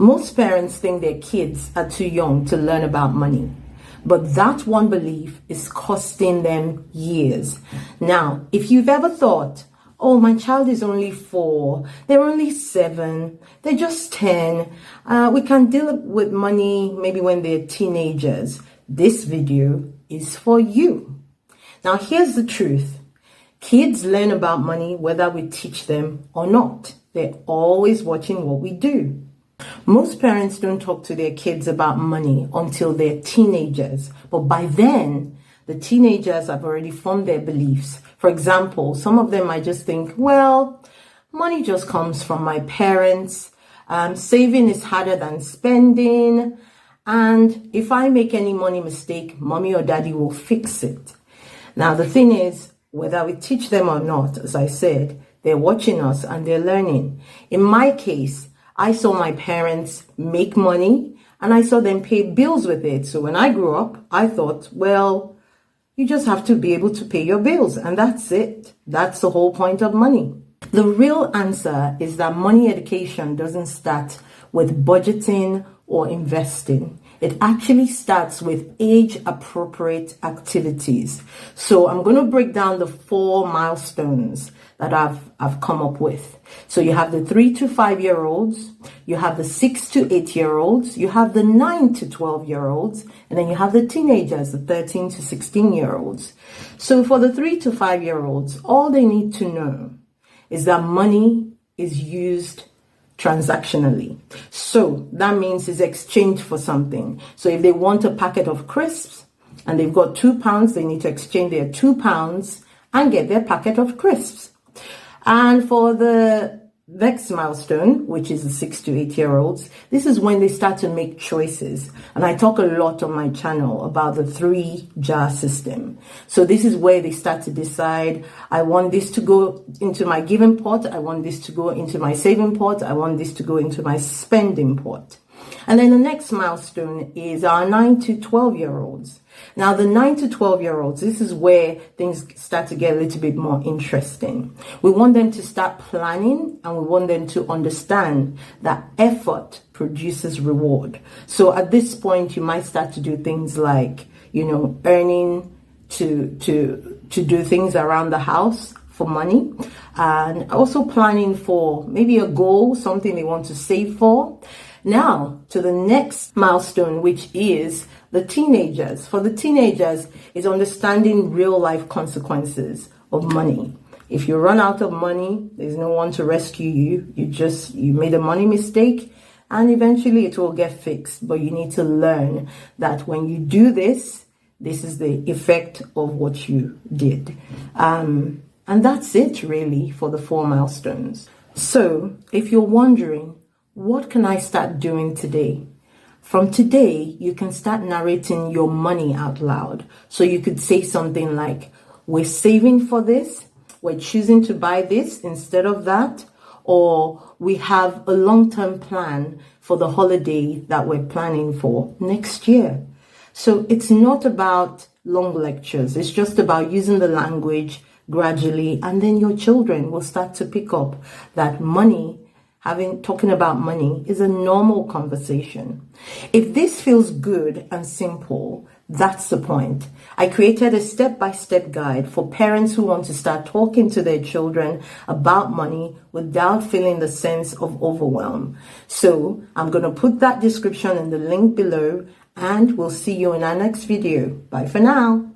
Most parents think their kids are too young to learn about money, but that one belief is costing them years. Now, if you've ever thought, oh, my child is only 4, they're only 7, they're just 10, we can deal with money maybe when they're teenagers, this video is for you. Now, here's the truth. Kids learn about money whether we teach them or not. They're always watching what we do. Most parents don't talk to their kids about money until they're teenagers, but by then, the teenagers have already formed their beliefs. For example, some of them might just think, well, money just comes from my parents. Saving is harder than spending. And if I make any money mistake, mommy or daddy will fix it. Now, the thing is, whether we teach them or not, as I said, they're watching us and they're learning. In my case, I saw my parents make money and I saw them pay bills with it. So when I grew up, I thought, well, you just have to be able to pay your bills and that's it. That's the whole point of money. The real answer is that money education doesn't start with budgeting or investing. It actually starts with age-appropriate activities. So I'm going to break down the 4 milestones that I've come up with. So you have the 3 to 5-year-olds, you have the 6 to 8-year-olds, you have the 9 to 12-year-olds, and then you have the teenagers, the 13 to 16-year-olds. So for the 3 to 5-year-olds, all they need to know is that money is used transactionally. So that means it's exchanged for something. So if they want a packet of crisps and they've got £2, they need to exchange their £2 and get their packet of crisps. And for the next milestone, which is the 6 to 8-year-olds, this is when they start to make choices. And I talk a lot on my channel about the 3-jar system. So this is where they start to decide, I want this to go into my giving pot, I want this to go into my saving pot, I want this to go into my spending pot. And then the next milestone is our 9 to 12-year-olds. Now, the 9 to 12-year-olds, this is where things start to get a little bit more interesting. We want them to start planning and we want them to understand that effort produces reward. So at this point, you might start to do things like, earning to do things around the house for money, and also planning for maybe a goal, something they want to save for. Now, to the next milestone, which is the teenagers. For the teenagers, is understanding real life consequences of money. If you run out of money, there's no one to rescue you. You made a money mistake and eventually it will get fixed. But you need to learn that when you do this, this is the effect of what you did. And that's it really for the 4 milestones. So if you're wondering, what can I start doing today? From today, you can start narrating your money out loud. So you could say something like, we're saving for this, we're choosing to buy this instead of that, or we have a long-term plan for the holiday that we're planning for next year. So it's not about long lectures. It's just about using the language gradually, and then your children will start to pick up that talking about money is a normal conversation. If this feels good and simple, that's the point. I created a step-by-step guide for parents who want to start talking to their children about money without feeling the sense of overwhelm. So I'm going to put that description in the link below, and we'll see you in our next video. Bye for now.